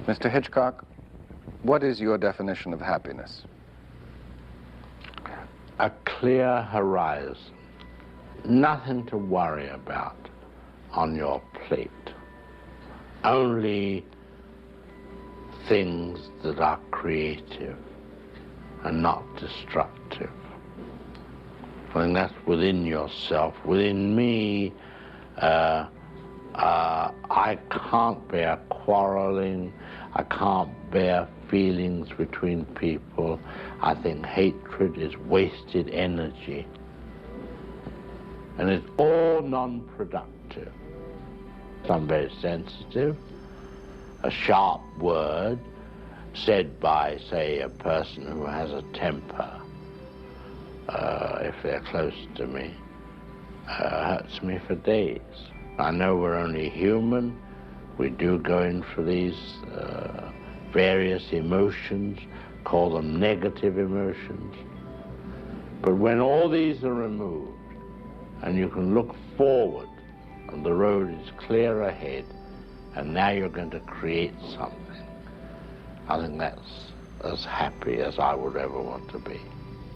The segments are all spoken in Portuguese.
Mr. Hitchcock, what is your definition of happiness? A clear horizon, nothing to worry about on your plate, only things that are creative and not destructive. I think that's within yourself. Within me, I can't bear quarreling. I can't bear feelings between people. I think hatred is wasted energy. And it's all non-productive. I'm very sensitive. A sharp word said by, say, a person who has a temper, if they're close to me, hurts me for days. I know we're only human. We do go in for these various emotions, call them negative emotions. But when all these are removed and you can look forward and the road is clear ahead and now you're going to create something, I think that's as happy as I would ever want to be.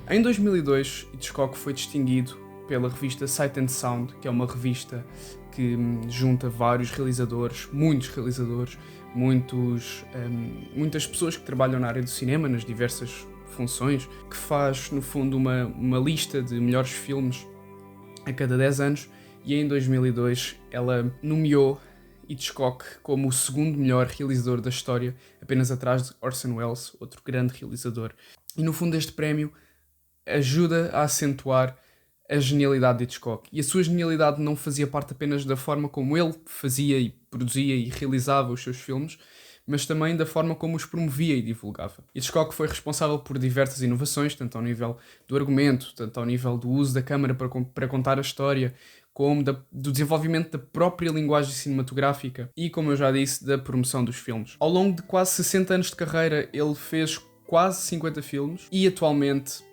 Em 2002, Hitchcock foi distinguido pela revista Sight and Sound, que é uma revista que junta vários realizadores, muitas pessoas que trabalham na área do cinema, nas diversas funções, que faz, no fundo, uma lista de melhores filmes a cada 10 anos, e em 2002 ela nomeou Hitchcock como o segundo melhor realizador da história, apenas atrás de Orson Welles, outro grande realizador. E no fundo este prémio ajuda a acentuar a genialidade de Hitchcock. E a sua genialidade não fazia parte apenas da forma como ele fazia e produzia e realizava os seus filmes, mas também da forma como os promovia e divulgava. Hitchcock foi responsável por diversas inovações, tanto ao nível do argumento, tanto ao nível do uso da câmara para contar a história, como do desenvolvimento da própria linguagem cinematográfica e, como eu já disse, da promoção dos filmes. Ao longo de quase 60 anos de carreira, ele fez quase 50 filmes e, atualmente,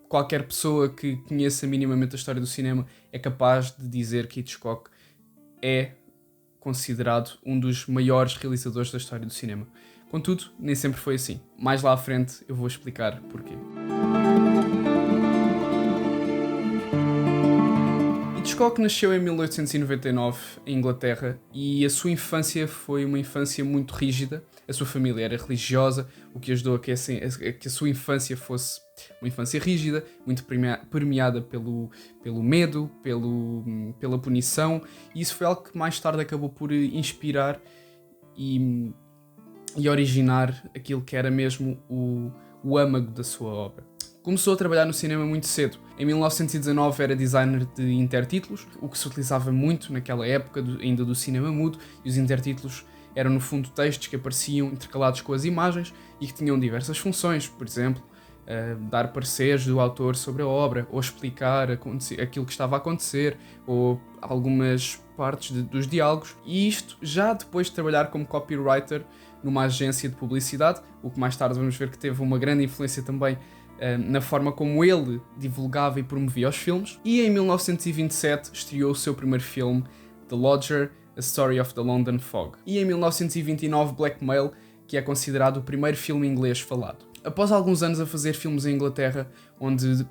qualquer pessoa que conheça minimamente a história do cinema é capaz de dizer que Hitchcock é considerado um dos maiores realizadores da história do cinema. Contudo, nem sempre foi assim. Mais lá à frente eu vou explicar porquê. Hitchcock nasceu em 1899 em Inglaterra e a sua infância foi uma infância muito rígida. A sua família era religiosa, o que ajudou a que a sua infância fosse uma infância rígida, muito permeada pelo medo, pela punição, e isso foi algo que mais tarde acabou por inspirar e originar aquilo que era mesmo o âmago da sua obra. Começou a trabalhar no cinema muito cedo. Em 1919 era designer de intertítulos, o que se utilizava muito naquela época ainda do cinema mudo, e os intertítulos eram no fundo textos que apareciam intercalados com as imagens e que tinham diversas funções, por exemplo, dar pareceres do autor sobre a obra, ou explicar aquilo que estava a acontecer, ou algumas partes dos diálogos, e isto já depois de trabalhar como copywriter numa agência de publicidade, o que mais tarde vamos ver que teve uma grande influência também na forma como ele divulgava e promovia os filmes. E em 1927 estreou o seu primeiro filme, The Lodger, A Story of the London Fog. E em 1929 Blackmail, que é considerado o primeiro filme inglês falado. Após alguns anos a fazer filmes em Inglaterra, onde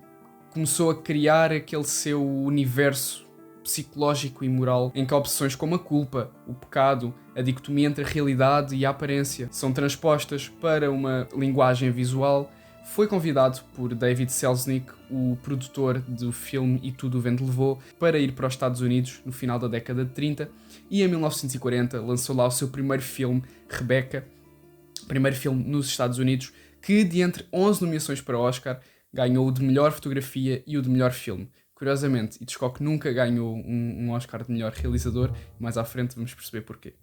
começou a criar aquele seu universo psicológico e moral, em que opções como a culpa, o pecado, a dicotomia entre a realidade e a aparência são transpostas para uma linguagem visual, foi convidado por David Selznick, o produtor do filme E Tudo o Vento Levou, para ir para os Estados Unidos no final da década de 30, e em 1940 lançou lá o seu primeiro filme, Rebecca, primeiro filme nos Estados Unidos, que de entre 11 nomeações para Oscar ganhou o de melhor fotografia e o de melhor filme. Curiosamente, Hitchcock nunca ganhou um Oscar de melhor realizador, mais à frente vamos perceber porquê.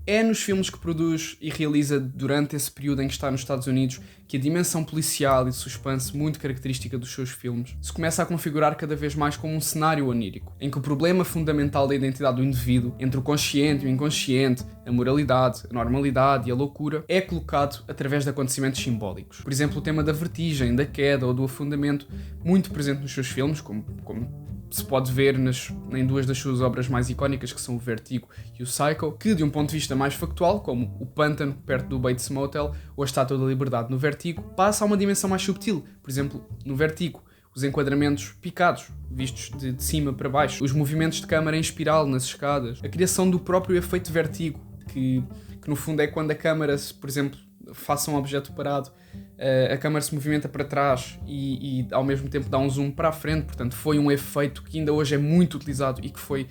É nos filmes que produz e realiza durante esse período em que está nos Estados Unidos que a dimensão policial e de suspense muito característica dos seus filmes se começa a configurar cada vez mais como um cenário onírico, em que o problema fundamental da identidade do indivíduo, entre o consciente e o inconsciente, a moralidade, a normalidade e a loucura, é colocado através de acontecimentos simbólicos. Por exemplo, o tema da vertigem, da queda ou do afundamento, muito presente nos seus filmes, como se pode ver em duas das suas obras mais icónicas, que são o Vertigo e o Psycho, que de um ponto de vista mais factual, como o pântano perto do Bates Motel ou a Estátua da Liberdade no Vertigo, passa a uma dimensão mais subtil. Por exemplo, no Vertigo, os enquadramentos picados, vistos de cima para baixo, os movimentos de câmara em espiral nas escadas, a criação do próprio efeito vertigo, que no fundo é quando a câmara, por exemplo, faça um objeto parado, a câmara se movimenta para trás e ao mesmo tempo dá um zoom para a frente. Portanto, foi um efeito que ainda hoje é muito utilizado e que foi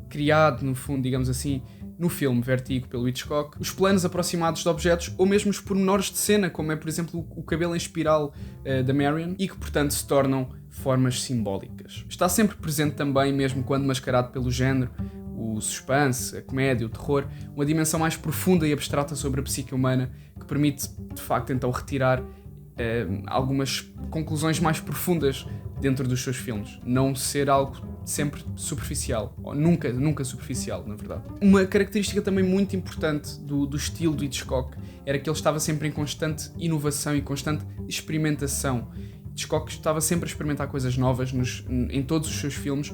criado, no fundo, digamos assim, no filme Vertigo pelo Hitchcock. Os planos aproximados de objetos ou mesmo os pormenores de cena, como é, por exemplo, o cabelo em espiral da Marion, e que, portanto, se tornam formas simbólicas. Está sempre presente também, mesmo quando mascarado pelo género, o suspense, a comédia, o terror, uma dimensão mais profunda e abstrata sobre a psique humana, que permite, de facto, então retirar algumas conclusões mais profundas dentro dos seus filmes. Não ser algo sempre superficial, ou nunca superficial, na verdade. Uma característica também muito importante do estilo do Hitchcock era que ele estava sempre em constante inovação e constante experimentação. Hitchcock estava sempre a experimentar coisas novas em todos os seus filmes,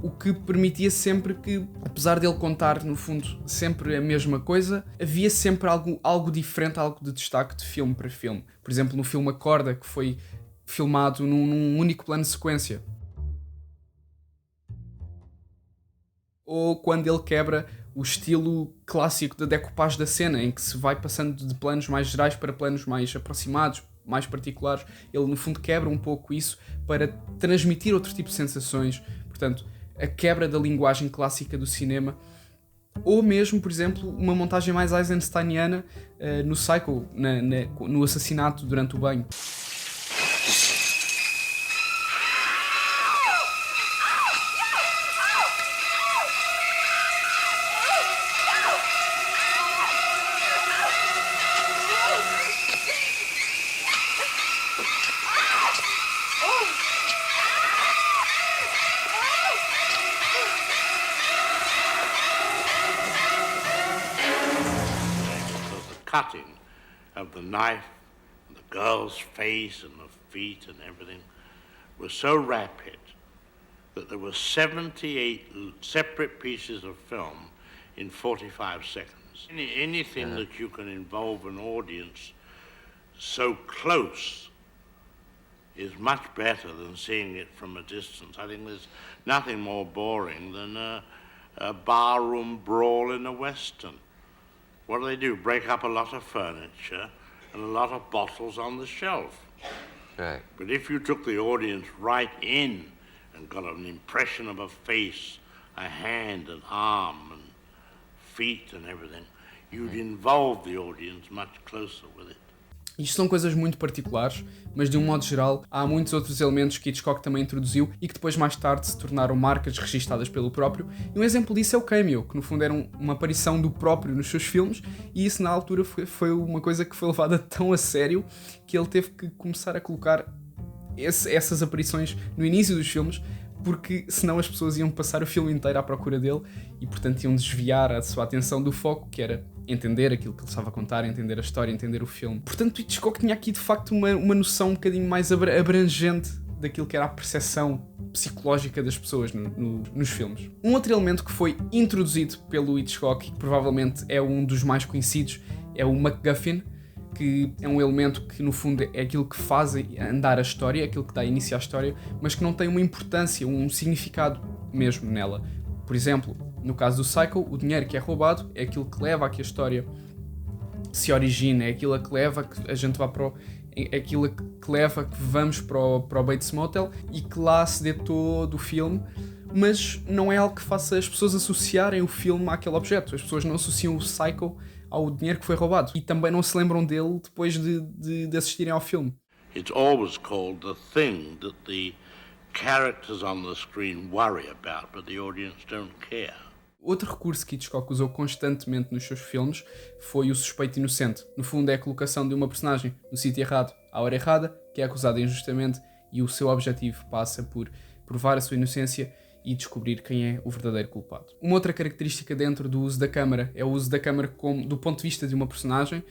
o que permitia sempre que, apesar dele contar, no fundo, sempre a mesma coisa, havia sempre algo diferente, algo de destaque de filme para filme. Por exemplo, no filme A Corda, que foi filmado num único plano de sequência. Ou quando ele quebra o estilo clássico da decoupage da cena, em que se vai passando de planos mais gerais para planos mais aproximados, mais particulares. Ele, no fundo, quebra um pouco isso para transmitir outro tipo de sensações. Portanto, a quebra da linguagem clássica do cinema, ou mesmo, por exemplo, uma montagem mais Eisensteiniana no Psycho, no assassinato durante o banho. Cutting of the knife, and the girl's face and the feet and everything was so rapid that there were 78 separate pieces of film in 45 seconds. Anything that you can involve an audience so close is much better than seeing it from a distance. I think there's nothing more boring than a barroom brawl in a Western. What do? Break up a lot of furniture and a lot of bottles on the shelf. Right. But if you took the audience right in and got an impression of a face, a hand, an arm, and feet and everything, you'd involve the audience much closer with it. Isto são coisas muito particulares, mas de um modo geral há muitos outros elementos que Hitchcock também introduziu e que depois mais tarde se tornaram marcas registadas pelo próprio. E um exemplo disso é o cameo, que no fundo era uma aparição do próprio nos seus filmes, e isso na altura foi uma coisa que foi levada tão a sério que ele teve que começar a colocar essas aparições no início dos filmes, porque senão as pessoas iam passar o filme inteiro à procura dele e portanto iam desviar a sua atenção do foco, que era entender aquilo que ele estava a contar, entender a história, entender o filme. Portanto, Hitchcock tinha aqui de facto uma noção um bocadinho mais abrangente daquilo que era a percepção psicológica das pessoas nos filmes. Um outro elemento que foi introduzido pelo Hitchcock e que provavelmente é um dos mais conhecidos é o MacGuffin, que é um elemento que no fundo é aquilo que faz andar a história, é aquilo que dá início à história, mas que não tem uma importância, um significado mesmo nela. Por exemplo, no caso do Psycho, o dinheiro que é roubado é aquilo que leva a que a história se origine, é aquilo que leva a que a gente vá é aquilo que leva a que vamos para o Bates Motel e que lá se dê todo o filme, mas não é algo que faça as pessoas associarem o filme àquele objeto. As pessoas não associam o Psycho ao dinheiro que foi roubado e também não se lembram dele depois de assistirem ao filme. It's always called the thing that the characters on the screen worry about, but the audience don't care. Outro recurso que Hitchcock usou constantemente nos seus filmes foi o suspeito inocente. No fundo é a colocação de uma personagem no sítio errado, à hora errada, que é acusada injustamente, e o seu objetivo passa por provar a sua inocência e descobrir quem é o verdadeiro culpado. Uma outra característica dentro do uso da câmara é o uso da câmara do ponto de vista de uma personagem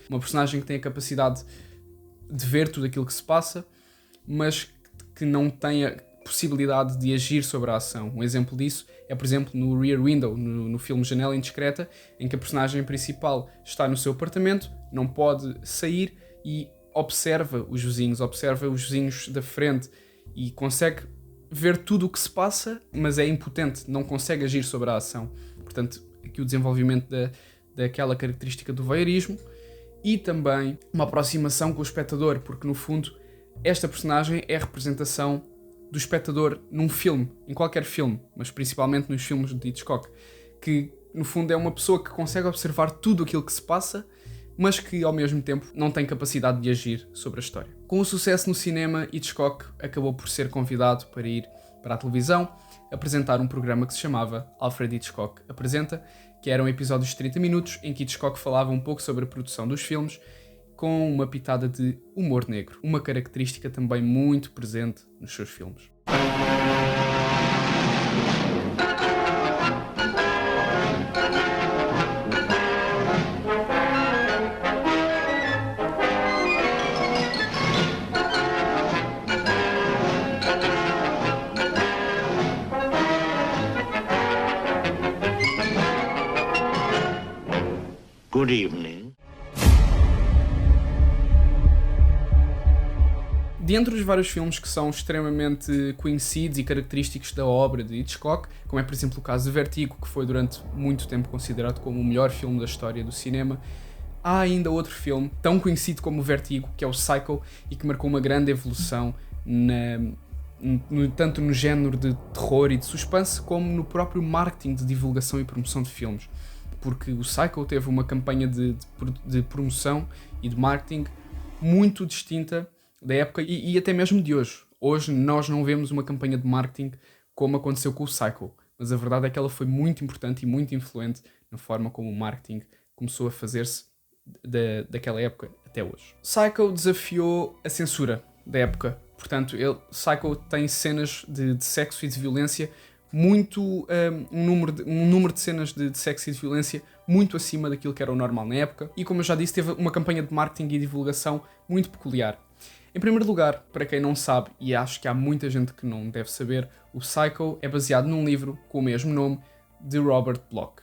que tem a capacidade de ver tudo aquilo que se passa, mas que não tenha possibilidade de agir sobre a ação. Um exemplo disso é, por exemplo, no Rear Window, no filme Janela Indiscreta, em que a personagem principal está no seu apartamento, não pode sair e observa os vizinhos da frente e consegue ver tudo o que se passa, mas é impotente, não consegue agir sobre a ação. Portanto, aqui o desenvolvimento daquela característica do voyeurismo e também uma aproximação com o espectador, porque no fundo esta personagem é a representação do espectador num filme, em qualquer filme, mas principalmente nos filmes de Hitchcock, que no fundo é uma pessoa que consegue observar tudo aquilo que se passa, mas que ao mesmo tempo não tem capacidade de agir sobre a história. Com o sucesso no cinema, Hitchcock acabou por ser convidado para ir para a televisão apresentar um programa que se chamava Alfred Hitchcock Apresenta, que eram episódios de 30 minutos em que Hitchcock falava um pouco sobre a produção dos filmes com uma pitada de humor negro, uma característica também muito presente nos seus filmes. Good evening. Dentre os vários filmes que são extremamente conhecidos e característicos da obra de Hitchcock, como é por exemplo o caso de Vertigo, que foi durante muito tempo considerado como o melhor filme da história do cinema, há ainda outro filme tão conhecido como o Vertigo, que é o Psycho, e que marcou uma grande evolução tanto no género de terror e de suspense, como no próprio marketing de divulgação e promoção de filmes. Porque o Psycho teve uma campanha de promoção e de marketing muito distinta da época e até mesmo de hoje. Hoje nós não vemos uma campanha de marketing como aconteceu com o Psycho, mas a verdade é que ela foi muito importante e muito influente na forma como o marketing começou a fazer-se daquela época até hoje. Psycho desafiou a censura da época, portanto, Psycho tem cenas de sexo e de violência muito, um número de cenas de sexo e de violência muito acima daquilo que era o normal na época, e como eu já disse, teve uma campanha de marketing e divulgação muito peculiar. Em primeiro lugar, para quem não sabe, e acho que há muita gente que não deve saber, o Psycho é baseado num livro com o mesmo nome, de Robert Bloch.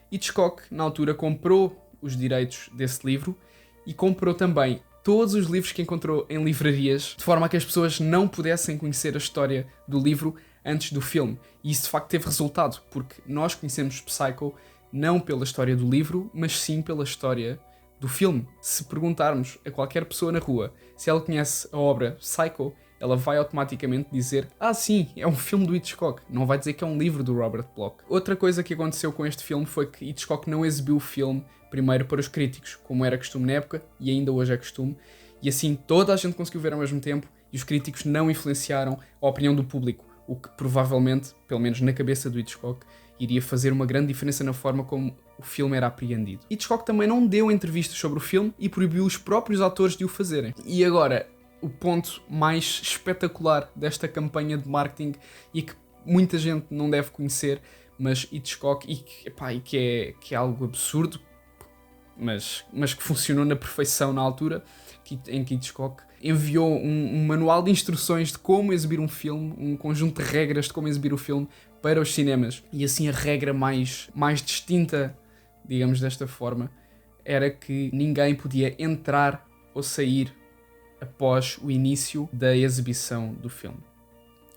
Hitchcock, na altura, comprou os direitos desse livro e comprou também todos os livros que encontrou em livrarias, de forma a que as pessoas não pudessem conhecer a história do livro antes do filme. E isso de facto teve resultado, porque nós conhecemos Psycho não pela história do livro, mas sim pela história do filme. Se perguntarmos a qualquer pessoa na rua se ela conhece a obra Psycho, ela vai automaticamente dizer: ah sim, é um filme do Hitchcock, não vai dizer que é um livro do Robert Bloch. Outra coisa que aconteceu com este filme foi que Hitchcock não exibiu o filme primeiro para os críticos, como era costume na época, e ainda hoje é costume, e assim toda a gente conseguiu ver ao mesmo tempo, e os críticos não influenciaram a opinião do público, o que provavelmente, pelo menos na cabeça do Hitchcock, iria fazer uma grande diferença na forma como o filme era apreendido. Hitchcock também não deu entrevistas sobre o filme e proibiu os próprios atores de o fazerem. E agora, o ponto mais espetacular desta campanha de marketing e que muita gente não deve conhecer, mas Hitchcock, que é algo absurdo, mas que funcionou na perfeição na altura, em que Hitchcock enviou um manual de instruções de como exibir um filme, um conjunto de regras de como exibir o filme para os cinemas. E assim a regra mais distinta, digamos desta forma, era que ninguém podia entrar ou sair após o início da exibição do filme.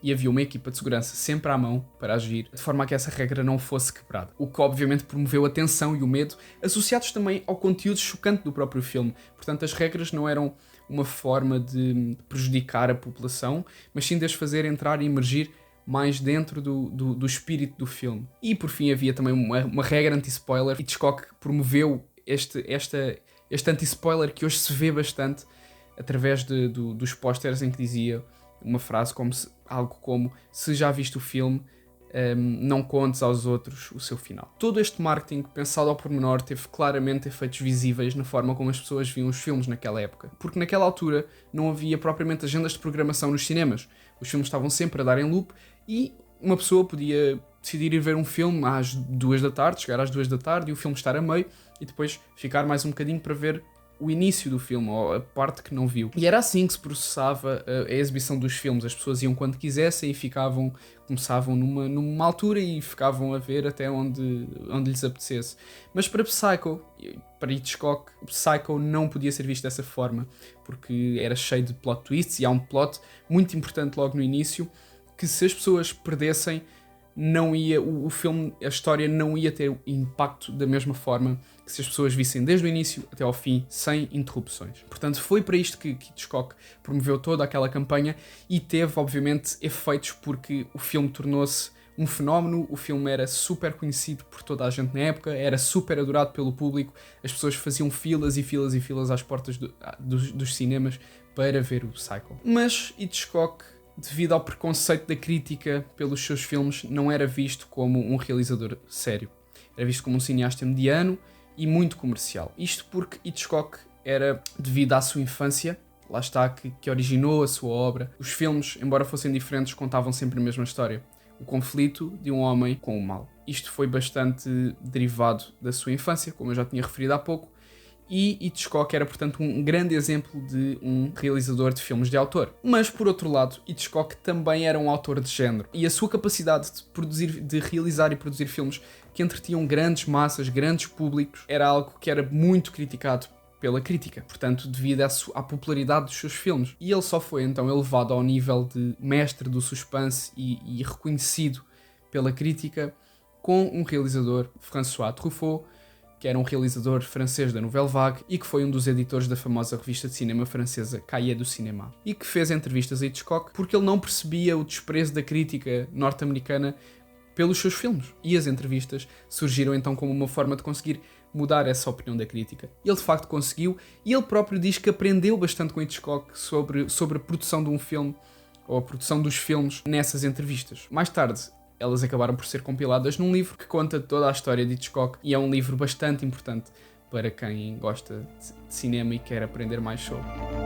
E havia uma equipa de segurança sempre à mão para agir, de forma a que essa regra não fosse quebrada. O que obviamente promoveu a tensão e o medo, associados também ao conteúdo chocante do próprio filme. Portanto, as regras não eram uma forma de prejudicar a população, mas sim de as fazer entrar e emergir mais dentro do espírito do filme. E por fim havia também uma regra anti-spoiler. Hitchcock promoveu este anti-spoiler que hoje se vê bastante através dos pósteres em que dizia uma frase algo como: se já viste o filme, não contes aos outros o seu final. Todo este marketing pensado ao pormenor teve claramente efeitos visíveis na forma como as pessoas viam os filmes naquela época, porque naquela altura não havia propriamente agendas de programação nos cinemas. Os filmes estavam sempre a dar em loop e uma pessoa podia decidir ir ver um filme às 2 da tarde, chegar às 2 da tarde e o filme estar a meio e depois ficar mais um bocadinho para ver o início do filme, ou a parte que não viu. E era assim que se processava a exibição dos filmes. As pessoas iam quando quisessem e começavam numa altura e ficavam a ver até onde lhes apetecesse. Mas para Psycho, para Hitchcock, Psycho não podia ser visto dessa forma, porque era cheio de plot twists, e há um plot muito importante logo no início, que se as pessoas perdessem, não ia, o filme, a história não ia ter impacto da mesma forma que se as pessoas vissem desde o início até ao fim, sem interrupções. Portanto, foi para isto que Hitchcock promoveu toda aquela campanha, e teve, obviamente, efeitos, porque o filme tornou-se um fenómeno. O filme era super conhecido por toda a gente na época, era super adorado pelo público, as pessoas faziam filas e filas e filas às portas dos cinemas para ver o Psycho. Mas Hitchcock, devido ao preconceito da crítica pelos seus filmes, não era visto como um realizador sério. Era visto como um cineasta mediano e muito comercial. Isto porque Hitchcock era, devido à sua infância, lá está, que originou a sua obra. Os filmes, embora fossem diferentes, contavam sempre a mesma história: o conflito de um homem com o mal. Isto foi bastante derivado da sua infância, como eu já tinha referido há pouco, e Hitchcock era, portanto, um grande exemplo de um realizador de filmes de autor. Mas, por outro lado, Hitchcock também era um autor de género, e a sua capacidade de realizar e produzir filmes que entretinham grandes massas, grandes públicos, era algo que era muito criticado pela crítica, portanto, devido à popularidade dos seus filmes. E ele só foi então elevado ao nível de mestre do suspense e reconhecido pela crítica com um realizador, François Truffaut, que era um realizador francês da Nouvelle Vague e que foi um dos editores da famosa revista de cinema francesa Cahiers du Cinéma, e que fez entrevistas a Hitchcock porque ele não percebia o desprezo da crítica norte-americana pelos seus filmes. E as entrevistas surgiram então como uma forma de conseguir mudar essa opinião da crítica. Ele de facto conseguiu, e ele próprio diz que aprendeu bastante com Hitchcock sobre a produção de um filme, ou a produção dos filmes, nessas entrevistas. Mais tarde, elas acabaram por ser compiladas num livro que conta toda a história de Hitchcock, e é um livro bastante importante para quem gosta de cinema e quer aprender mais sobre.